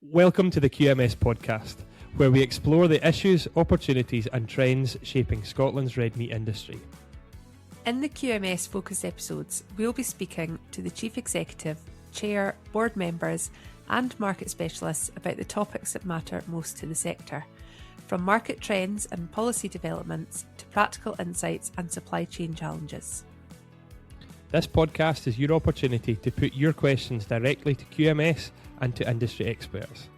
Welcome to the QMS podcast, where we explore the issues, opportunities and trends shaping Scotland's red meat industry. In the QMS focused episodes, we'll be speaking to the Chief Executive, Chair, board members and market specialists about the topics that matter most to the sector, from market trends and policy developments to practical insights and supply chain challenges. This podcast is your opportunity to put your questions directly to QMS and to industry experts.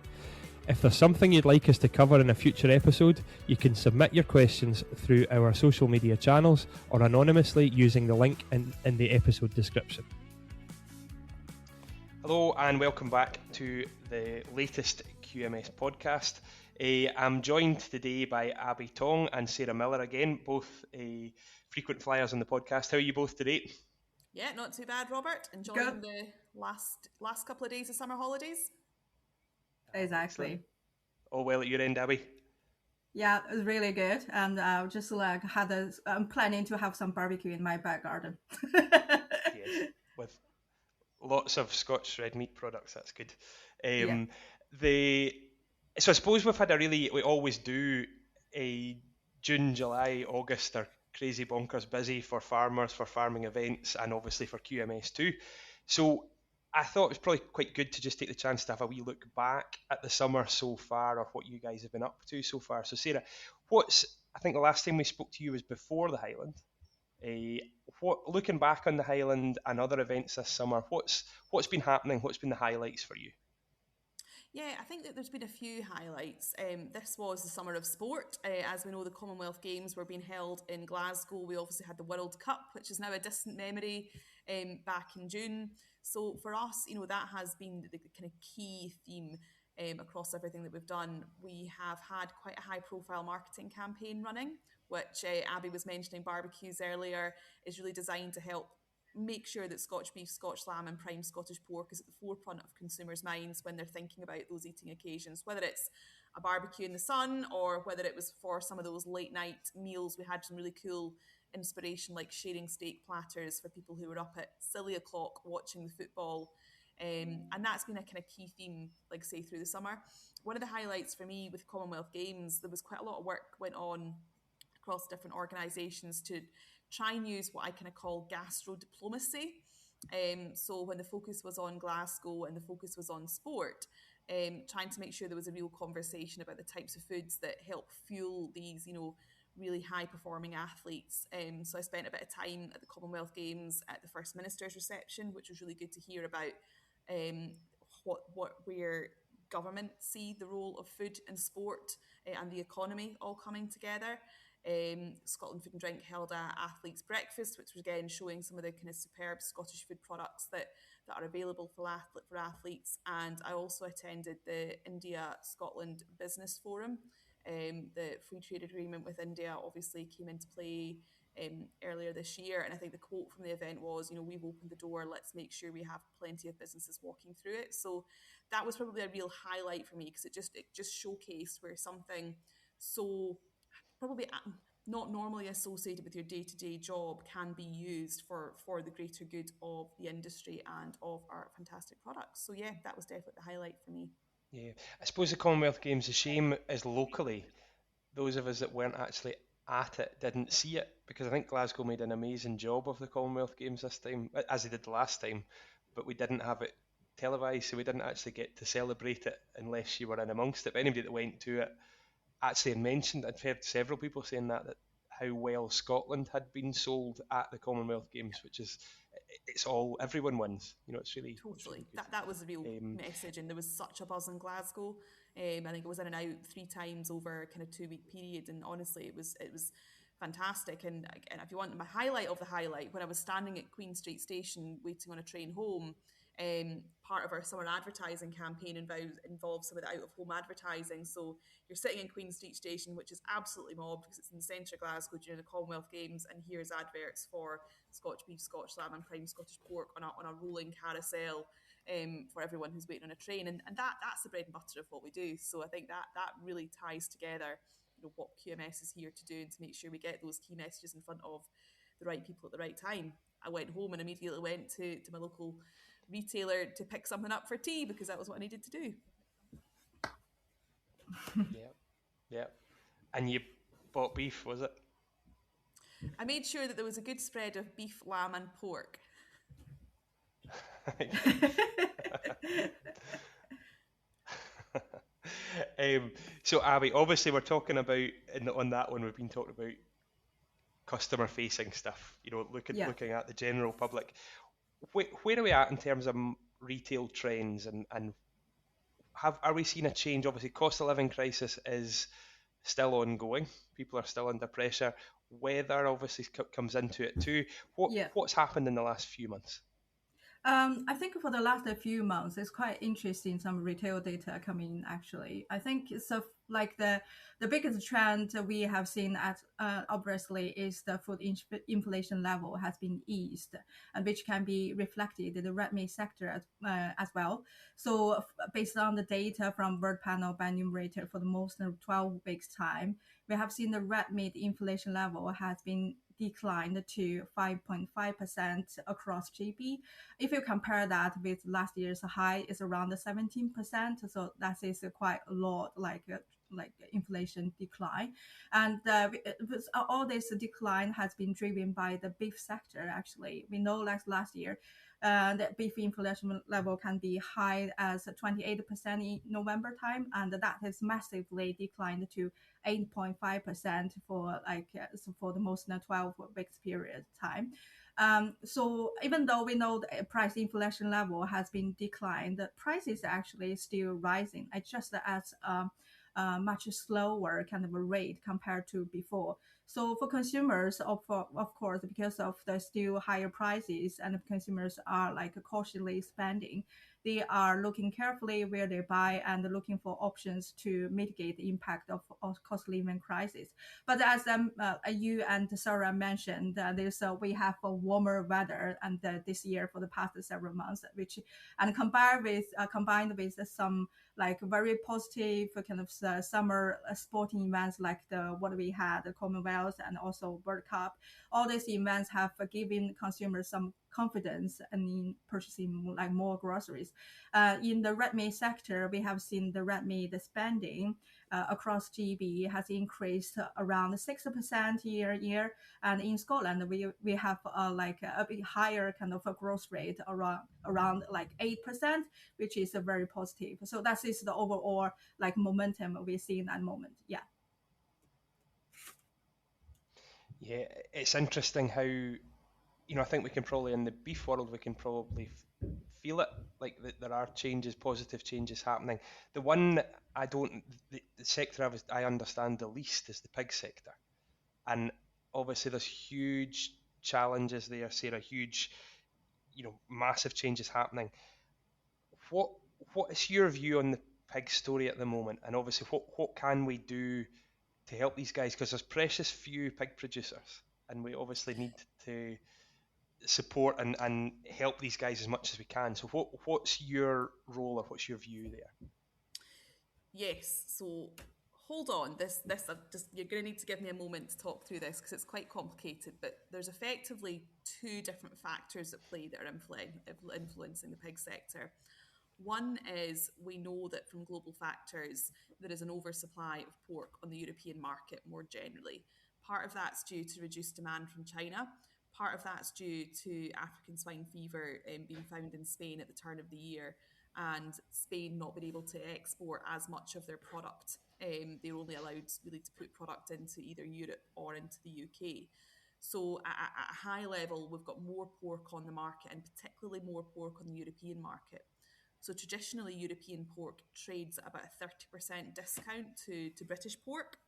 If there's something you'd like us to cover in a future episode, you can submit your questions through our social media channels or anonymously using the link in the episode description. Hello and welcome back to the latest QMS podcast. I'm joined today by Abby Tong and Sarah Millar again, both frequent flyers on the podcast. How are you both today? Yeah, not too bad, Robert. Enjoying the last couple of days of summer holidays. Exactly. Excellent. All well at your end, Abby? Yeah, it was really good, and just like I'm planning to have some barbecue in my back garden. Yes, with lots of Scotch red meat products. That's good. So I suppose we always do a June, July, August are crazy bonkers busy for farmers, for farming events, and obviously for QMS too. So I thought it was probably quite good to just take the chance to have a wee look back at the summer so far, or what you guys have been up to so far. So Sarah, I think the last time we spoke to you was before the Highland. Looking back on the Highland and other events this summer, what's been happening? What's been the highlights for you? Yeah, I think that there's been a few highlights. This was the summer of sport. As we know, the Commonwealth Games were being held in Glasgow. We obviously had the World Cup, which is now a distant memory, back in June. So for us, that has been the kind of key theme across everything that we've done. We have had quite a high-profile marketing campaign running, which Abby was mentioning, barbecues earlier, is really designed to help make sure that Scotch beef, Scotch lamb and prime Scottish pork is at the forefront of consumers' minds when they're thinking about those eating occasions, whether it's a barbecue in the sun or whether it was for some of those late night meals. We had some really cool inspiration, like sharing steak platters for people who were up at silly o'clock watching the football. And that's been a kind of key theme, like say, through the summer. One of the highlights for me with Commonwealth Games, there was quite a lot of work went on across different organisations to try and use what I kind of call gastro diplomacy. So when the focus was on Glasgow and the focus was on sport, trying to make sure there was a real conversation about the types of foods that help fuel these, really high performing athletes. So I spent a bit of time at the Commonwealth Games at the First Minister's reception, which was really good to hear about where government see the role of food and sport and the economy all coming together. Scotland Food and Drink held a athletes breakfast, which was again showing some of the kind of superb Scottish food products that are available for athletes. And I also attended the India Scotland Business Forum. The free trade agreement with India obviously came into play earlier this year, and I think the quote from the event was, we've opened the door, let's make sure we have plenty of businesses walking through it. So that was probably a real highlight for me, because it just showcased where something so probably not normally associated with your day-to-day job can be used for the greater good of the industry and of our fantastic products. So yeah, that was definitely the highlight for me. Yeah, I suppose the Commonwealth Games, the shame is locally, those of us that weren't actually at it didn't see it, because I think Glasgow made an amazing job of the Commonwealth Games this time, as they did the last time, but we didn't have it televised, so we didn't actually get to celebrate it unless you were in amongst it. But anybody that went to it actually mentioned, I'd heard several people saying that how well Scotland had been sold at the Commonwealth Games, which is, everyone wins. It's really totally. It's really that was the real message, and there was such a buzz in Glasgow. I think it was in and out 3 times over a kind of 2-week period, and honestly, it was fantastic. And if you want my highlight of the highlight, when I was standing at Queen Street Station waiting on a train home. Part of our summer advertising campaign involves some of the out-of-home advertising. So you're sitting in Queen Street Station, which is absolutely mobbed because it's in the centre of Glasgow during the Commonwealth Games, and here's adverts for Scotch beef, Scotch lamb and prime Scottish pork on a rolling carousel for everyone who's waiting on a train. And that's the bread and butter of what we do. So I think that really ties together what QMS is here to do, and to make sure we get those key messages in front of the right people at the right time. I went home and immediately went to my local retailer to pick something up for tea, because that was what I needed to do. Yeah, yeah. And you bought beef, was it? I made sure that there was a good spread of beef, lamb, and pork. So Abby, obviously we're talking about on that one we've been talking about customer facing stuff. Yeah. Looking at the general public. Where are we at in terms of retail trends, and are we seeing a change? Obviously, cost of living crisis is still ongoing. People are still under pressure. Weather obviously comes into it too. Yeah. What's happened in the last few months? I think for the last few months, it's quite interesting. Some retail data coming actually. I think so. Like the biggest trend we have seen at obviously is the food inflation level has been eased, and which can be reflected in the red meat sector as well. So based on the data from World Panel by Numerator for the most of 12 weeks time, we have seen the red meat inflation level has been declined to 5.5% across GB. If you compare that with last year's high, it's around 17%. So that is quite a lot, like inflation decline. And all this decline has been driven by the beef sector. Actually, we know like last year, the beef inflation level can be high as 28% in November time, and that has massively declined to 8.5% for so for the most 12 weeks period time. So even though we know the price inflation level has been declined, the price is actually still rising. It's just at much slower kind of a rate compared to before. So for consumers, of course, because of the still higher prices and consumers are like cautiously spending, they are looking carefully where they buy and looking for options to mitigate the impact of cost of living crisis. But as you and Sarah mentioned, we have a warmer weather and this year for the past several months, which and combined with some like very positive kind of summer sporting events like what we had, the Commonwealth and also World Cup. All these events have given consumers some confidence in purchasing like more groceries. In the red meat sector, we have seen the red meat spending across GB has increased around 6% year. And in Scotland, we have like a bit higher kind of a growth rate around like 8%, which is very positive. So that is the overall like momentum we see in that moment. Yeah. Yeah, it's interesting how I think we can probably in the beef world we can probably feel it like that there are changes, positive changes happening. The one I don't, the sector I understand the least is the pig sector, and obviously there's huge challenges there, Sarah, huge, massive changes happening. What what is your view on the pig story at the moment, and obviously what can we do to help these guys, because there's precious few pig producers, and we obviously need to support and help these guys as much as we can. So what's your role or what's your view there? Yes, so hold on. This just you're going to need to give me a moment to talk through this because it's quite complicated. But there's effectively two different factors at play that are influencing the pig sector. One is we know that from global factors there is an oversupply of pork on the European market more generally. Part of that's due to reduced demand from China. Part of that's due to African swine fever being found in Spain at the turn of the year, and Spain not being able to export as much of their product. They're only allowed really to put product into either Europe or into the UK. So at a high level, we've got more pork on the market, and particularly more pork on the European market. So traditionally, European pork trades at about a 30% discount to British pork.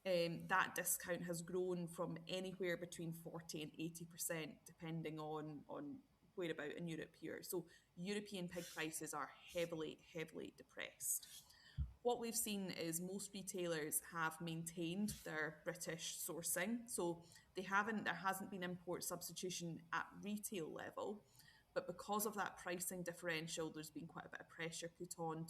That discount has grown from anywhere between 40 and 80%, depending on whereabout in Europe here. So European pig prices are heavily, heavily depressed. What we've seen is most retailers have maintained their British sourcing. So there hasn't been import substitution at retail level, but because of that pricing differential, there's been quite a bit of pressure put on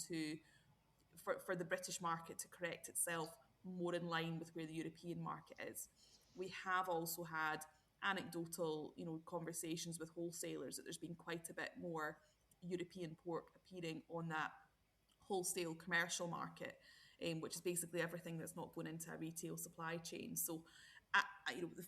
for the British market to correct itself more in line with where the European market is. We have also had anecdotal, conversations with wholesalers that there's been quite a bit more European pork appearing on that wholesale commercial market. which is basically everything that's not going into a retail supply chain. So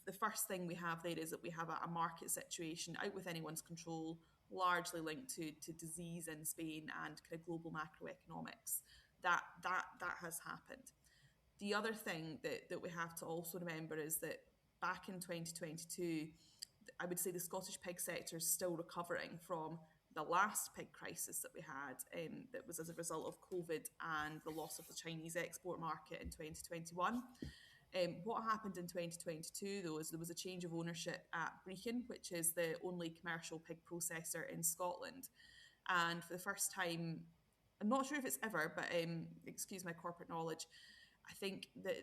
the first thing we have there is that we have a market situation out with anyone's control, largely linked to disease in Spain and kind of global macroeconomics. That has happened. The other thing that we have to also remember is that back in 2022, I would say the Scottish pig sector is still recovering from the last pig crisis that we had, that was as a result of COVID and the loss of the Chinese export market in 2021. What happened in 2022, though, is there was a change of ownership at Brechin, which is the only commercial pig processor in Scotland. And for the first time, I'm not sure if it's ever, but excuse my corporate knowledge, I think that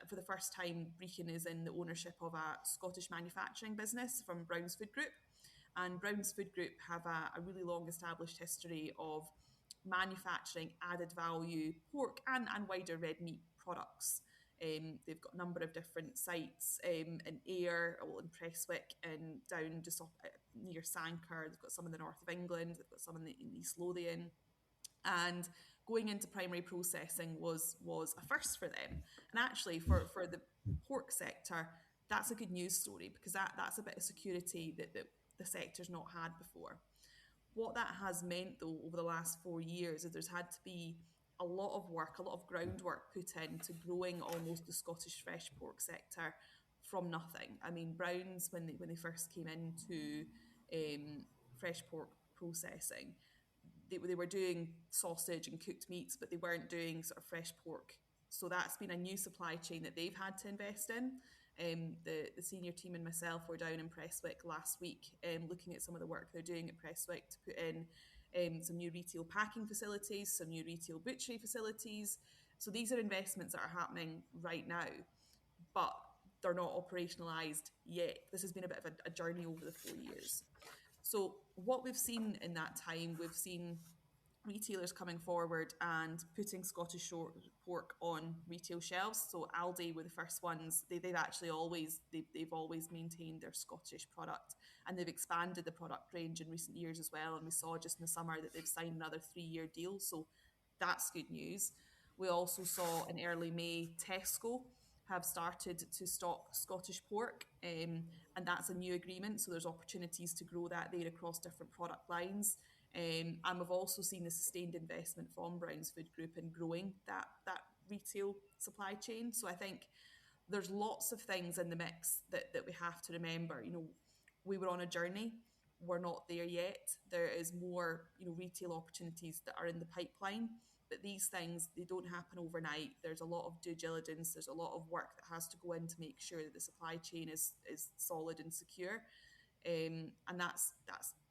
for the first time, Brechin is in the ownership of a Scottish manufacturing business from Browns Food Group. And Browns Food Group have a really long established history of manufacturing added value pork and wider red meat products. They've got a number of different sites in Ayr, in Prestwick, and down just off, near Sanquhar. They've got some in the north of England. They've got some in East Lothian. And going into primary processing was a first for them. And actually, for the pork sector, that's a good news story, because that's a bit of security that the sector's not had before. What that has meant, though, over the last 4 years is there's had to be a lot of work, a lot of groundwork put into growing almost the Scottish fresh pork sector from nothing. I mean, Browns, when they first came into fresh pork processing, they were doing sausage and cooked meats, but they weren't doing sort of fresh pork. So that's been a new supply chain that they've had to invest in. The senior team and myself were down in Prestwick last week, looking at some of the work they're doing at Prestwick to put in some new retail packing facilities, some new retail butchery facilities. So these are investments that are happening right now, but they're not operationalised yet. This has been a bit of a journey over the 4 years. So what we've seen in that time, we've seen retailers coming forward and putting Scottish pork on retail shelves. So Aldi were the first ones. They've always maintained their Scottish product, and they've expanded the product range in recent years as well. And we saw just in the summer that they've signed another 3-year deal. So that's good news. We also saw in early May, Tesco have started to stock Scottish pork, and that's a new agreement. So there's opportunities to grow that there across different product lines. And we've also seen the sustained investment from Browns Food Group in growing that retail supply chain. So I think there's lots of things in the mix that we have to remember. You know, we were on a journey. We're not there yet. There is more, retail opportunities that are in the pipeline. But these things, they don't happen overnight. There's a lot of due diligence. There's a lot of work that has to go in to make sure that the supply chain is solid and secure. And that's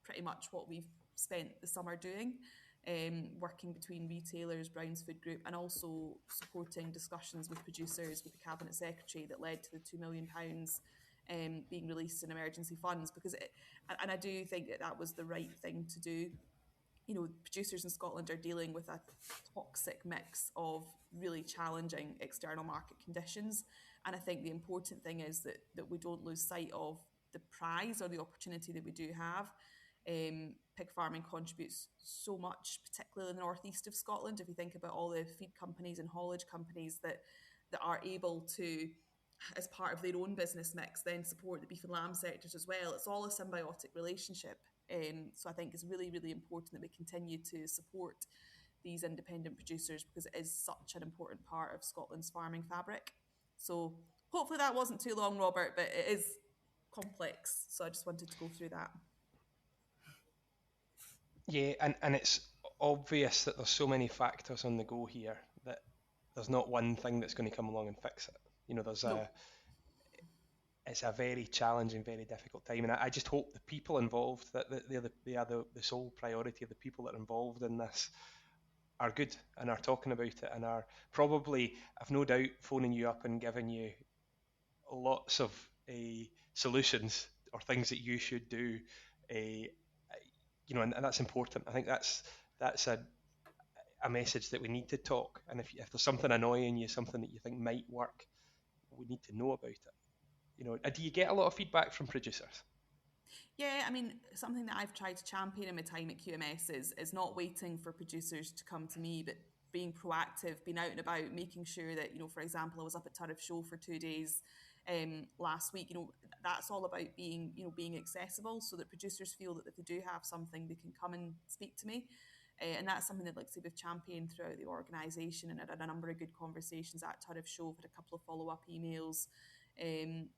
pretty much what we've spent the summer doing, working between retailers, Browns Food Group, and also supporting discussions with producers with the Cabinet Secretary that led to the £2 million being released in emergency funds. Because I do think that was the right thing to do. Producers in Scotland are dealing with a toxic mix of really challenging external market conditions. And I think the important thing is that we don't lose sight of the prize or the opportunity that we do have. Pig farming contributes so much, particularly in the northeast of Scotland. If you think about all the feed companies and haulage companies that are able to, as part of their own business mix, then support the beef and lamb sectors as well. It's all a symbiotic relationship. So I think it's really, really important that we continue to support these independent producers, because it is such an important part of Scotland's farming fabric. So hopefully that wasn't too long, Robert, but it is complex. So I just wanted to go through that. Yeah, and it's obvious that there's so many factors on the go here that there's not one thing that's going to come along and fix it. It's a very challenging, very difficult time, and I just hope the people involved, that they are the sole priority of the people that are involved in this, are good and are talking about it and are probably, I've no doubt, phoning you up and giving you lots of solutions or things that you should do, and that's important. I think that's a message that we need to talk. And if there's something annoying you, something that you think might work, we need to know about it. Do you get a lot of feedback from producers? Yeah, I mean, something that I've tried to champion in my time at QMS is not waiting for producers to come to me, but being proactive, being out and about, making sure that, for example, I was up at Turriff Show for 2 days last week. That's all about being accessible, so that producers feel that if they do have something, they can come and speak to me. And that's something that, like, say, we've championed throughout the organisation, and had a number of good conversations at Turriff Show, had a couple of follow-up emails.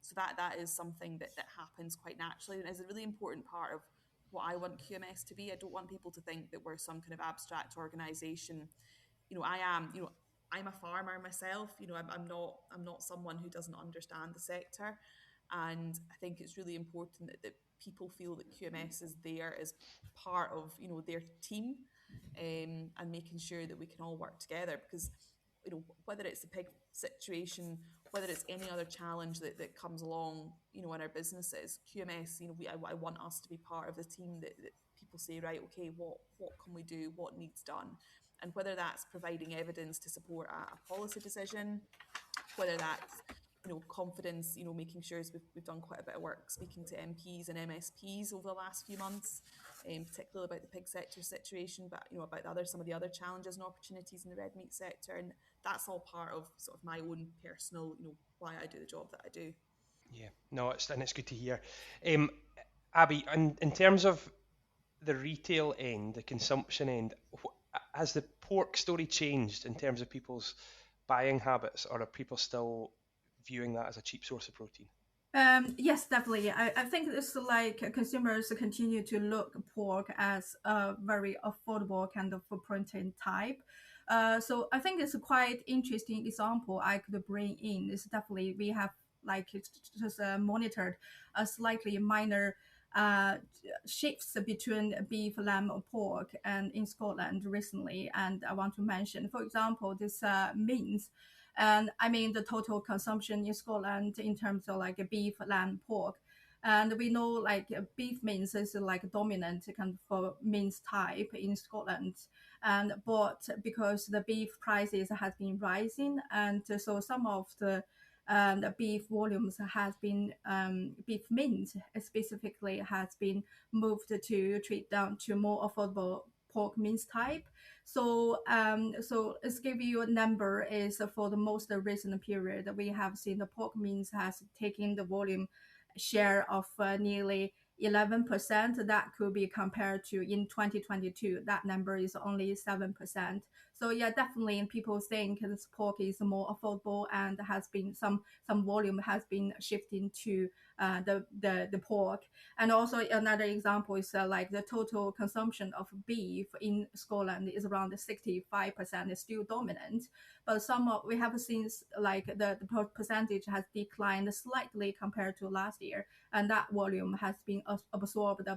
So that is something that happens quite naturally, and is a really important part of what I want QMS to be. I don't want people to think that we're some kind of abstract organisation. I'm a farmer myself. I'm not someone who doesn't understand the sector, and I think it's really important that people feel that QMS is there as part of their team, and making sure that we can all work together, because whether it's the pig situation, whether it's any other challenge that comes along, in our businesses, QMS, I want us to be part of the team that people say, right, okay, what can we do, what needs done, and whether that's providing evidence to support a policy decision, whether that's confidence, making sure we've done quite a bit of work speaking to MPs and MSPs over the last few months, particularly about the pig sector situation, but about some of the other challenges and opportunities in the red meat sector, and that's all part of sort of my own personal, why I do the job that I do. Yeah, no, it's good to hear. Abby, in terms of the retail end, the consumption end, has the pork story changed in terms of people's buying habits, or are people still viewing that as a cheap source of protein? Yes, definitely. I think it's like consumers continue to look pork as a very affordable kind of protein type. So I think it's a quite interesting example I could bring in. It's definitely we have like just monitored a slightly minor shifts between beef, lamb, or pork, and in Scotland recently. And I want to mention, for example, this means. And I mean the total consumption in Scotland in terms of like beef, lamb, pork. And we know like beef mince is like dominant kind of for mince type in Scotland. And but because the beef prices has been rising, and so some of the beef volumes has been beef mince specifically has been moved to treat down to more affordable pork mince type. So let's give you a number is for the most recent period we have seen the pork mince has taken the volume share of nearly 11%. That could be compared to in 2022 that number is only 7%. So yeah, definitely people think this pork is more affordable, and has been some volume has been shifting to the pork. And also another example is like the total consumption of beef in Scotland is around 65%, is still dominant. But we have seen like the percentage has declined slightly compared to last year, and that volume has been absorbed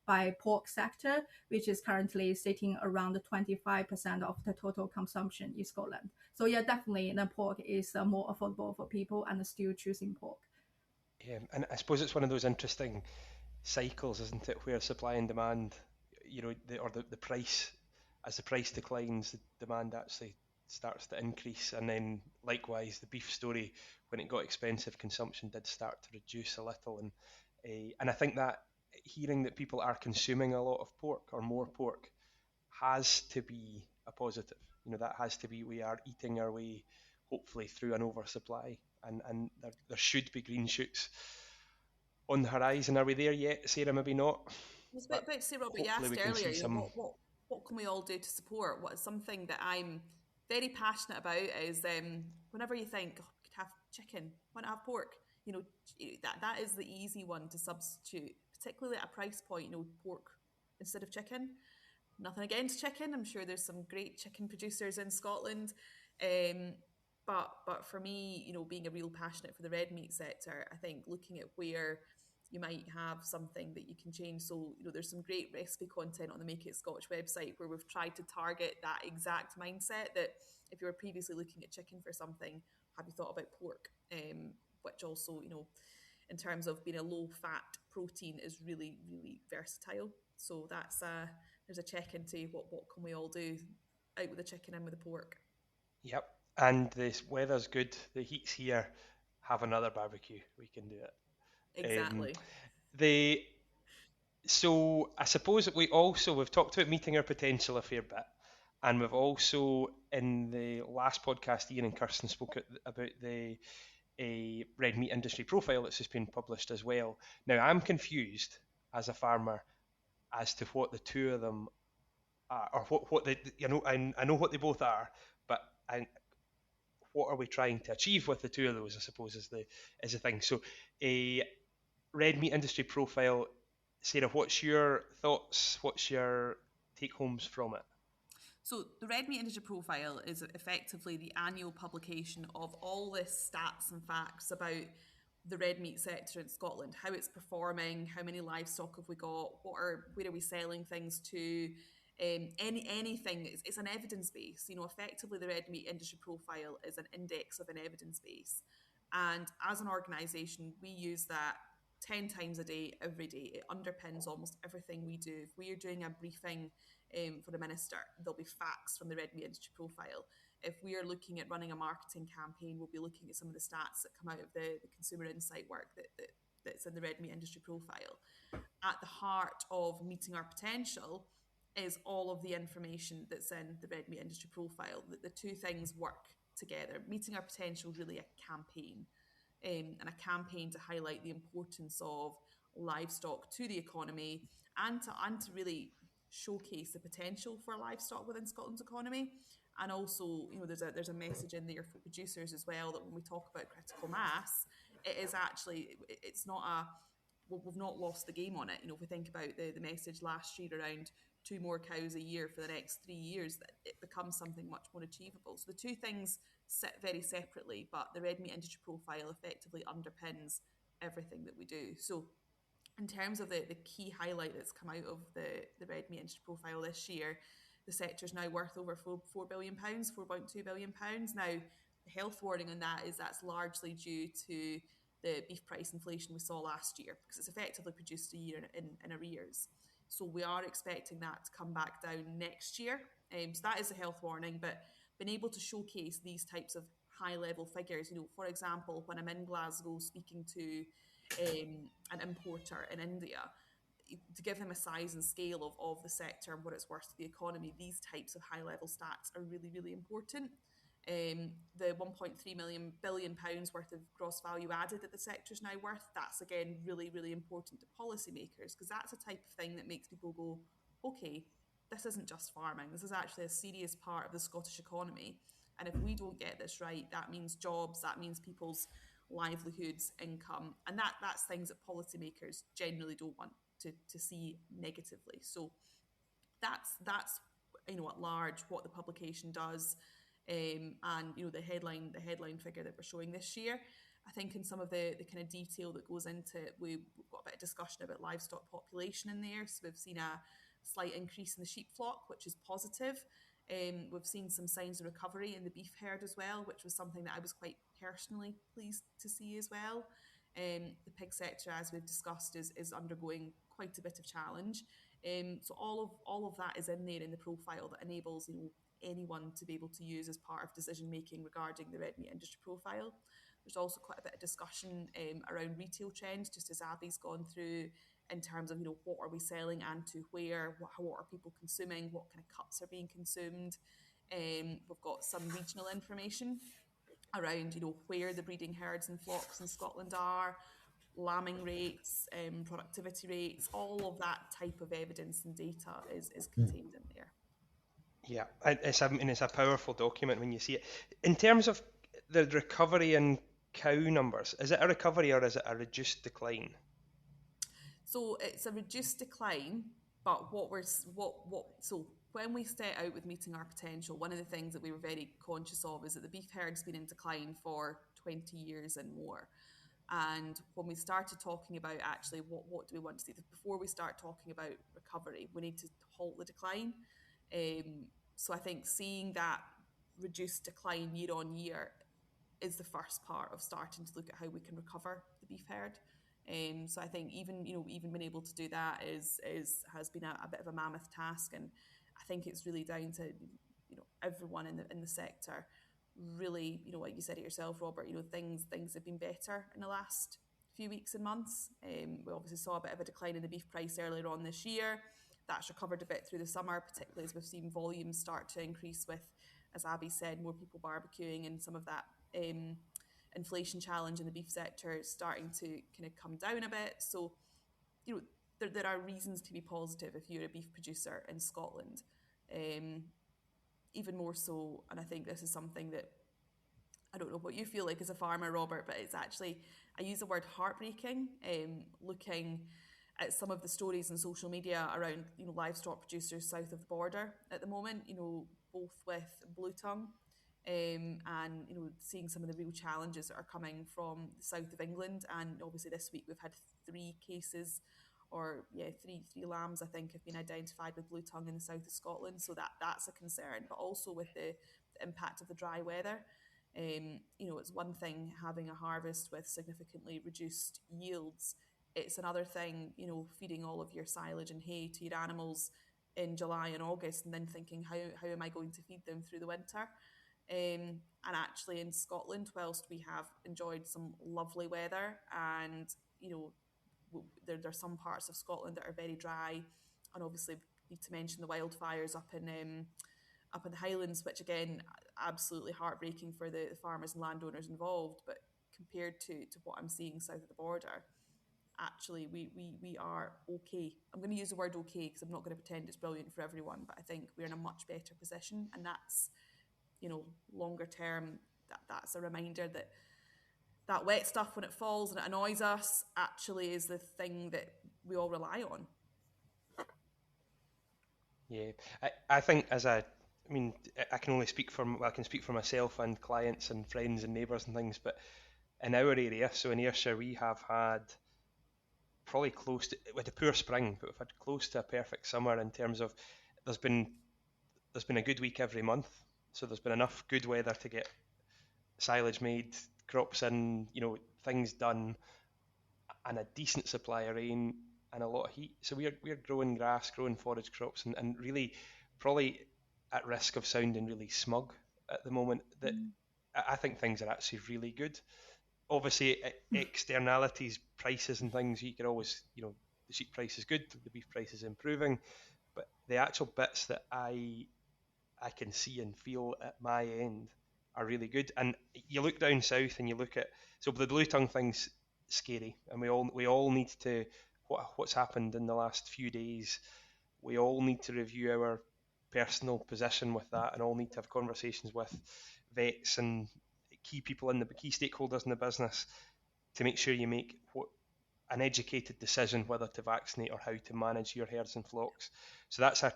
by pork sector, which is currently sitting around 25% of the total consumption in Scotland. So yeah, definitely the pork is more affordable for people and still choosing pork. Yeah, and I suppose it's one of those interesting cycles, isn't it, where supply and demand, the price, as the price declines, the demand actually starts to increase, and then likewise the beef story, when it got expensive, consumption did start to reduce a little, and I think that hearing that people are consuming a lot of pork or more pork has to be a positive. That has to be, we are eating our way hopefully through an oversupply, and there should be green shoots on the horizon. Are we there yet, Sarah? Maybe not. I was about to say, Robert, you asked earlier, what can we all do to support? What is something that I'm very passionate about is whenever you think, oh, we could have chicken, why not have pork? That is the easy one to substitute, particularly at a price point, pork instead of chicken. Nothing against chicken. I'm sure there's some great chicken producers in Scotland. But for me, being a real passionate for the red meat sector, I think looking at where you might have something that you can change. So, there's some great recipe content on the Make It Scotch website where we've tried to target that exact mindset, that if you were previously looking at chicken for something, have you thought about pork? Which also, in terms of being a low-fat protein, is really, really versatile. So there's a check into what can we all do, out with the chicken, in with the pork. Yep, and the weather's good, the heat's here, have another barbecue, we can do it. Exactly. So I suppose that we've talked about meeting our potential a fair bit, and we've also in the last podcast, Ian and Kirsten spoke about the a red meat industry profile that's just been published as well. Now, I'm confused as a farmer as to what the two of them are, or what they, I know what they both are, but what are we trying to achieve with the two of those, I suppose, is the thing. So, a red meat industry profile, Sarah, what's your thoughts? What's your take homes from it? So the Red Meat Industry Profile is effectively the annual publication of all the stats and facts about the red meat sector in Scotland, how it's performing, how many livestock have we got, where are we selling things to, anything. It's an evidence base. Effectively the Red Meat Industry Profile is an index of an evidence base. And as an organisation, we use that 10 times a day, every day. It underpins almost everything we do. If we are doing a briefing for the minister, there'll be facts from the Red Meat Industry Profile. If we are looking at running a marketing campaign, we'll be looking at some of the stats that come out of the consumer insight work that's in the Red Meat Industry Profile. At the heart of meeting our potential is all of the information that's in the Red Meat Industry Profile. The two things work together. Meeting our potential is really a campaign, and a campaign to highlight the importance of livestock to the economy and to really showcase the potential for livestock within Scotland's economy. And also, there's a message in there for producers as well, that when we talk about critical mass, it's not we've not lost the game on it. If we think about the message last year around 2 more cows a year for the next 3 years, that it becomes something much more achievable. So the two things sit very separately, but the Red Meat Industry Profile effectively underpins everything that we do. So in terms of the key highlight that's come out of the Red Meat Industry Profile this year, the sector is now worth over £4 billion, £4.2 billion. Now, the health warning on that is that's largely due to the beef price inflation we saw last year, because it's effectively produced a year in arrears. So we are expecting that to come back down next year. So that is a health warning, but being able to showcase these types of high-level figures, for example, when I'm in Glasgow speaking to an importer in India, to give him a size and scale of the sector and what it's worth to the economy, these types of high-level stats are really, really important. The £1.3 billion worth of gross value added that the sector is now worth, that's again really, really important to policymakers, because that's a type of thing that makes people go, okay, this isn't just farming, this is actually a serious part of the Scottish economy. And if we don't get this right, that means jobs, that means people's livelihoods, income, and that's things that policymakers generally don't want to see negatively. So that's at large what the publication does. And the headline figure that we're showing this year. I think in some of the kind of detail that goes into it, we've got a bit of discussion about livestock population in there. So we've seen a slight increase in the sheep flock, which is positive. We've seen some signs of recovery in the beef herd as well, which was something that I was quite personally pleased to see as well. The pig sector, as we've discussed, is undergoing quite a bit of challenge. So all of that is in there in the profile that enables anyone to be able to use as part of decision making regarding the red meat industry profile. There's also quite a bit of discussion around retail trends, just as Abby's gone through, in terms of what are we selling and to where, what are people consuming, what kind of cuts are being consumed. We've got some regional information around where the breeding herds and flocks in Scotland are, lambing rates, productivity rates, all of that type of evidence and data is contained in there. Yeah, it's a powerful document when you see it. In terms of the recovery in cow numbers, is it a recovery or is it a reduced decline? So it's a reduced decline, but so when we set out with meeting our potential, one of the things that we were very conscious of is that the beef herd's been in decline for 20 years and more. And when we started talking about actually what do we want to see, before we start talking about recovery, we need to halt the decline. So I think seeing that reduced decline year on year is the first part of starting to look at how we can recover the beef herd. So I think even being able to do that has been a bit of a mammoth task, and I think it's really down to everyone in the sector. Really, like you said it yourself, Robert, things have been better in the last few weeks and months. We obviously saw a bit of a decline in the beef price earlier on this year. That's recovered a bit through the summer, particularly as we've seen volumes start to increase with as Abby said, more people barbecuing, and some of that inflation challenge in the beef sector is starting to kind of come down a bit. So, there are reasons to be positive if you're a beef producer in Scotland. Even more so, and I think this is something that I don't know what you feel like as a farmer, Robert, but it's actually, I use the word heartbreaking, looking at some of the stories on social media around, livestock producers south of the border at the moment, both with blue tongue, and, seeing some of the real challenges that are coming from the south of England. And obviously this week we've had 3 cases, or three lambs I think have been identified with blue tongue in the south of Scotland. So that's a concern, but also with the impact of the dry weather. It's one thing having a harvest with significantly reduced yields. It's another thing, feeding all of your silage and hay to your animals in July and August, and then thinking, how am I going to feed them through the winter? And actually in Scotland, whilst we have enjoyed some lovely weather, and there's some parts of Scotland that are very dry, and obviously need to mention the wildfires up in the Highlands, which again, absolutely heartbreaking for the farmers and landowners involved. But compared to what I'm seeing south of the border, actually we are okay. I'm going to use the word okay because I'm not going to pretend it's brilliant for everyone, but I think we're in a much better position, and that's, longer term, that's a reminder that wet stuff when it falls and it annoys us actually is the thing that we all rely on. Yeah, I think I can only speak for, I can speak for myself and clients and friends and neighbours and things, but in our area, so in Ayrshire, we have had probably close to, with a poor spring, but we've had close to a perfect summer in terms of there's been a good week every month, so there's been enough good weather to get silage made, crops in, things done, and a decent supply of rain and a lot of heat. So we're growing grass, growing forage crops, and really probably at risk of sounding really smug at the moment. That I think things are actually really good. Obviously, externalities, prices and things, you can always, the sheep price is good, the beef price is improving, but the actual bits that I can see and feel at my end are really good. And you look down south and you look at, so the blue tongue thing's scary, and we all need to, what's happened in the last few days, we all need to review our personal position with that, and all need to have conversations with vets and key people in the key stakeholders in the business to make sure you make an educated decision whether to vaccinate or how to manage your herds and flocks. So that's a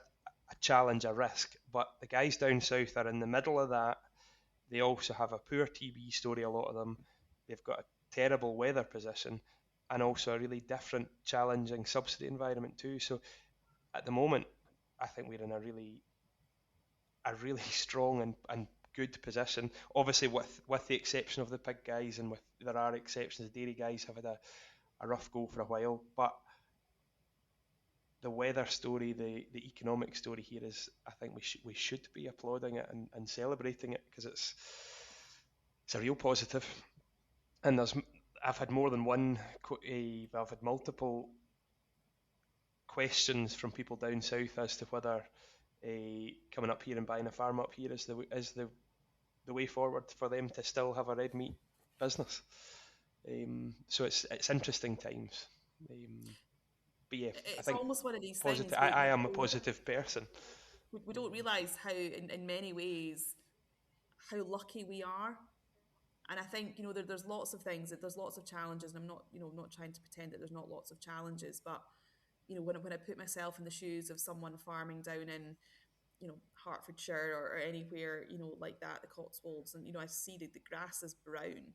challenge, a risk. But the guys down south are in the middle of that. They also have a poor TB story, a lot of them. They've got a terrible weather position, and also a really different, challenging subsidy environment too. So at the moment, I think we're in a really strong and good position. Obviously, with the exception of the pig guys, and there are exceptions, the dairy guys have had a rough go for a while, but the weather story, the economic story here is, I think we should be applauding it and celebrating it, because it's a real positive. And I've had more than one, I've had multiple questions from people down south as to whether coming up here and buying a farm up here is the way forward for them to still have a red meat business. So it's interesting times. But yeah, it's I think almost one of these positive, things. I am a positive person. We don't realise how, in many ways, how lucky we are. And I think, there's lots of things, there's lots of challenges, and I'm not trying to pretend that there's not lots of challenges, but, when I put myself in the shoes of someone farming down in, Hertfordshire or anywhere, like that, the Cotswolds, and, I see that the grass is brown.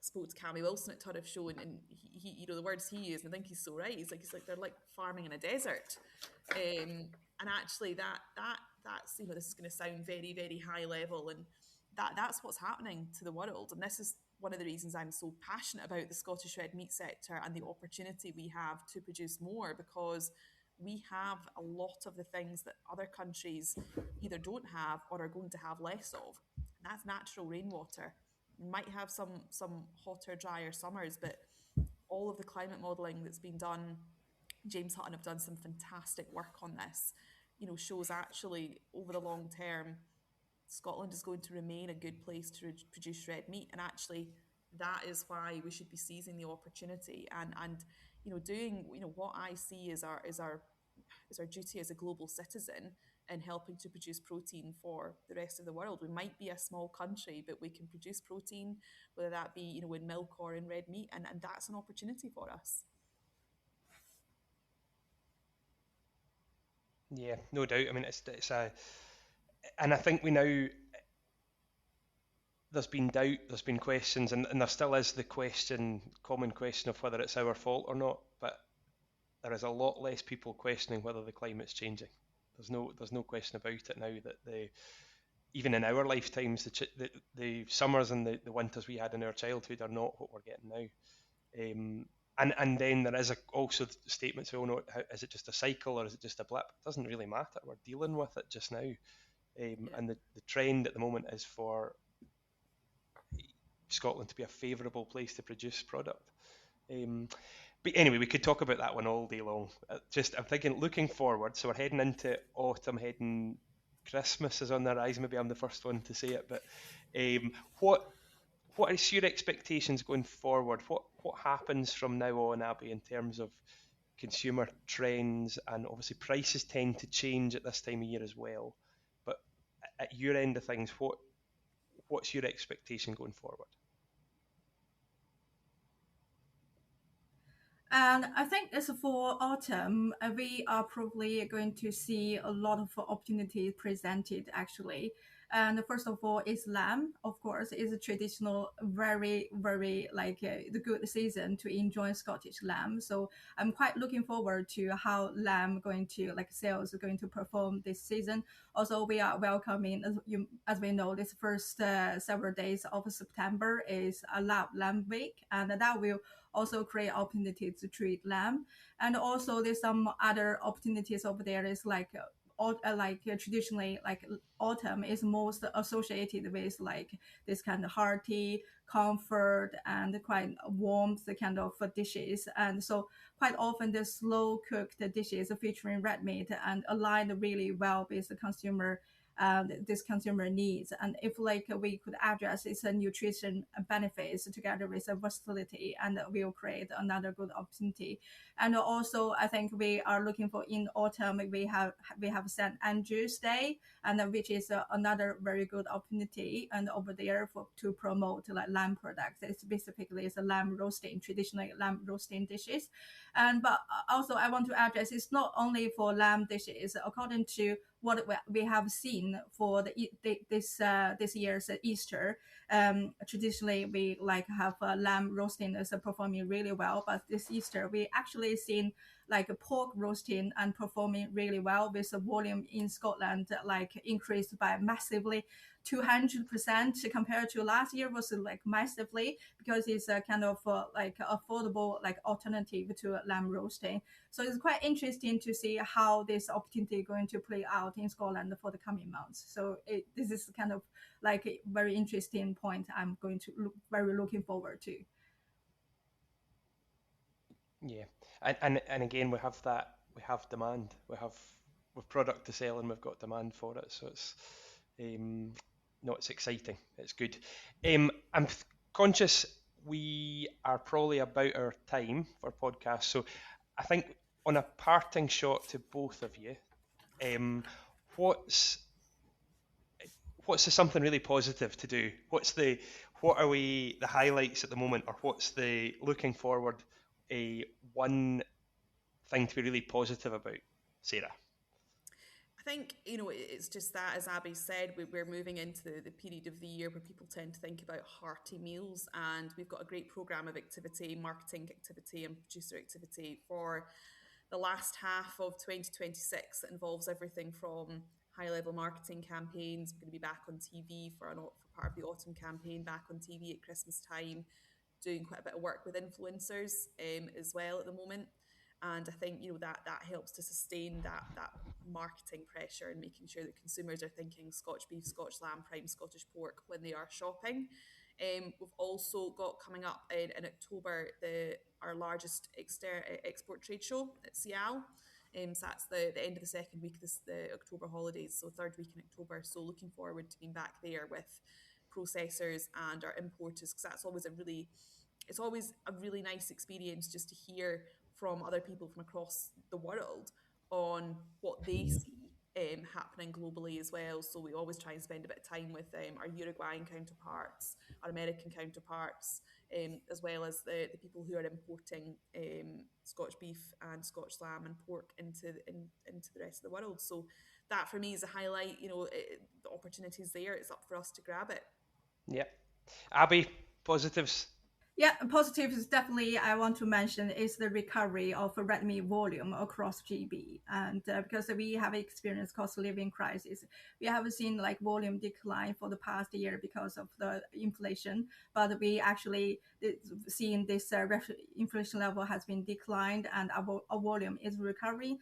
Spoke to Cammy Wilson at Turriff Show, and he the words he used, and I think he's so right. He's like they're like farming in a desert, and actually that's this is going to sound very, very high level, and that's what's happening to the world. And this is one of the reasons I'm so passionate about the Scottish red meat sector and the opportunity we have to produce more, because we have a lot of the things that other countries either don't have or are going to have less of. And that's natural rainwater. We might have some hotter, drier summers, but all of the climate modelling that's been done, James Hutton have done some fantastic work on this, shows actually over the long term, Scotland is going to remain a good place to produce red meat, and actually that is why we should be seizing the opportunity and doing what I see is our duty as a global citizen in helping to produce protein for the rest of the world. We might be a small country, but we can produce protein, whether that be in milk or in red meat, and that's an opportunity for us. Yeah, no doubt. I mean, and I think we now, there's been doubt, there's been questions, and there still is the common question of whether it's our fault or not. But there is a lot less people questioning whether the climate's changing. There's no question about it now that even in our lifetimes, the summers and the winters we had in our childhood are not what we're getting now. And then there is also statements, oh no, is it just a cycle or is it just a blip? It doesn't really matter. We're dealing with it just now. And the trend at the moment is for Scotland to be a favourable place to produce product. But anyway, we could talk about that one all day long. I'm thinking, looking forward, so we're heading into autumn, Christmas is on the rise. Maybe I'm the first one to say it, but what is your expectations going forward? What happens from now on, Abby, in terms of consumer trends? And obviously prices tend to change at this time of year as well. But at your end of things, what's your expectation going forward? And I think as for autumn, we are probably going to see a lot of opportunities presented actually. And first of all, is lamb. Of course, is a traditional, very, very the good season to enjoy Scottish lamb. So I'm quite looking forward to how lamb going to sales are going to perform this season. Also, we are welcoming, as we know, this first several days of September is a lamb week, and that will also create opportunities to treat lamb. And also there's some other opportunities over there is traditionally autumn is most associated with this kind of hearty comfort and quite warmth kind of dishes. And so quite often the slow cooked dishes featuring red meat and align really well with the this consumer needs. And if we could address its nutrition benefits together with versatility, and we'll create another good opportunity. And also I think we are looking for in autumn we have St. Andrew's Day, and which is another very good opportunity and over there to promote lamb products. It's basically a lamb roasting, traditionally lamb roasting dishes. And but also I want to address it's not only for lamb dishes. According to what we have seen for this year's Easter, traditionally we have lamb roasting is performing really well, but this Easter we actually seen pork roasting and performing really well, with the volume in Scotland increased by massively 200% compared to last year, was massively, because it's a kind of affordable alternative to lamb roasting. So it's quite interesting to see how this opportunity is going to play out in Scotland for the coming months. So this is kind of a very interesting point I'm going to very looking forward to. Yeah, and again we have demand, we've product to sell and we've got demand for it, so it's no, it's exciting, it's good. I'm conscious we are probably about our time for podcast, so I think on a parting shot to both of you, what's something really positive to do? What are the highlights at the moment, or what's the looking forward, one thing to be really positive about, Sarah? I think, it's just that, as Abby said, we're moving into the period of the year where people tend to think about hearty meals, and we've got a great programme of activity, marketing activity and producer activity for the last half of 2026 that involves everything from high-level marketing campaigns. We're going to be back on TV for part of the autumn campaign, back on TV at Christmas time, doing quite a bit of work with influencers as well at the moment. And I think that helps to sustain that marketing pressure and making sure that consumers are thinking Scotch beef, Scotch lamb, prime Scottish pork when they are shopping. We've also got coming up in October our largest export trade show at Sial. So that's the end of the second week of the October holidays, so third week in October. So looking forward to being back there with processors and our importers, because it's always a really nice experience just to hear from other people from across the world on what they see happening globally as well. So we always try and spend a bit of time with our Uruguayan counterparts, our American counterparts, as well as the people who are importing Scotch beef and Scotch lamb and pork into the rest of the world. So that for me is a highlight. The opportunity's there. It's up for us to grab it. Yeah. Abby, positives? Yeah, positive is definitely I want to mention is the recovery of red meat volume across GB, and because we have experienced cost of living crisis, we have seen like volume decline for the past year because of the inflation, but we actually seen this inflation level has been declined and our volume is recovering.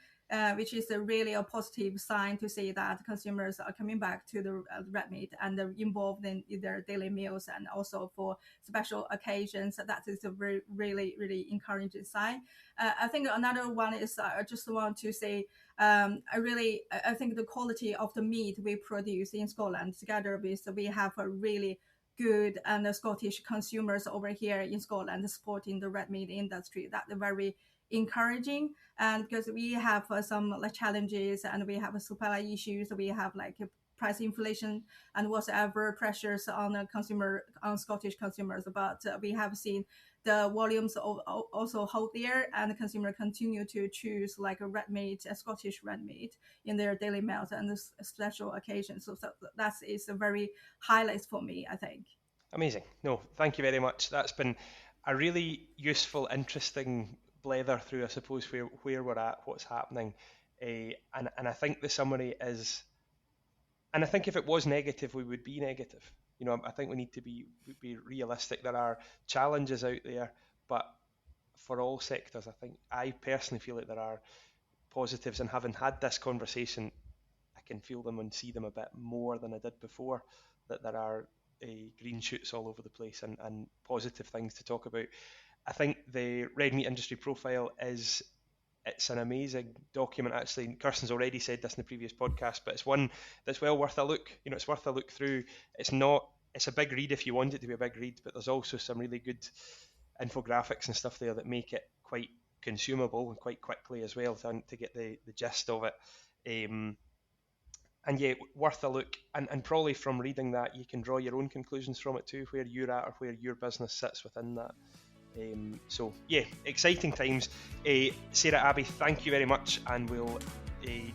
Which is really a positive sign to see that consumers are coming back to the red meat and they're involved in their daily meals and also for special occasions. That is a really, really encouraging sign. I think another one is I just want to say I think the quality of the meat we produce in Scotland, together with we have a really good and Scottish consumers over here in Scotland supporting the red meat industry. That's very encouraging, and because we have some challenges and we have supply issues, we have price inflation and whatever pressures on Scottish consumers, but we have seen the volumes also hold there, and the consumer continue to choose a red meat, a Scottish red meat in their daily meals and special occasions. So that is a very highlight for me, I think. Amazing. No, thank you very much. That's been a really useful, interesting blether through, I suppose, where we're at, what's happening, and I think the summary is, and I think if it was negative, we would be negative. I think we need to be realistic. There are challenges out there, but for all sectors, I personally feel like there are positives, and having had this conversation, I can feel them and see them a bit more than I did before, that there are green shoots all over the place and positive things to talk about. I think the red meat industry profile it's an amazing document. Actually, Kirsten's already said this in the previous podcast, but it's one that's well worth a look. It's worth a look through. It's a big read if you want it to be a big read, but there's also some really good infographics and stuff there that make it quite consumable and quite quickly as well to get the gist of it. And yeah, worth a look. And probably from reading that, you can draw your own conclusions from it too, where you're at or where your business sits within that. So yeah, exciting times. Sarah, Abby, thank you very much, and we'll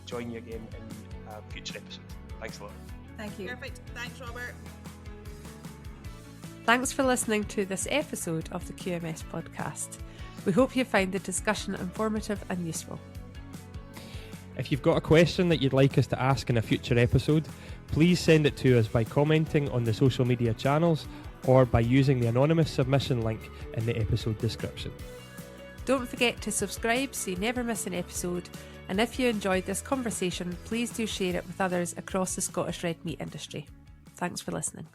join you again in a future episode. Thanks a lot. Thank you. Perfect. Thanks, Robert. Thanks for listening to this episode of the QMS podcast. We hope you find the discussion informative and useful. If you've got a question that you'd like us to ask in a future episode, please send it to us by commenting on the social media channels or by using the anonymous submission link in the episode description. Don't forget to subscribe so you never miss an episode, and if you enjoyed this conversation, please do share it with others across the Scottish red meat industry. Thanks for listening.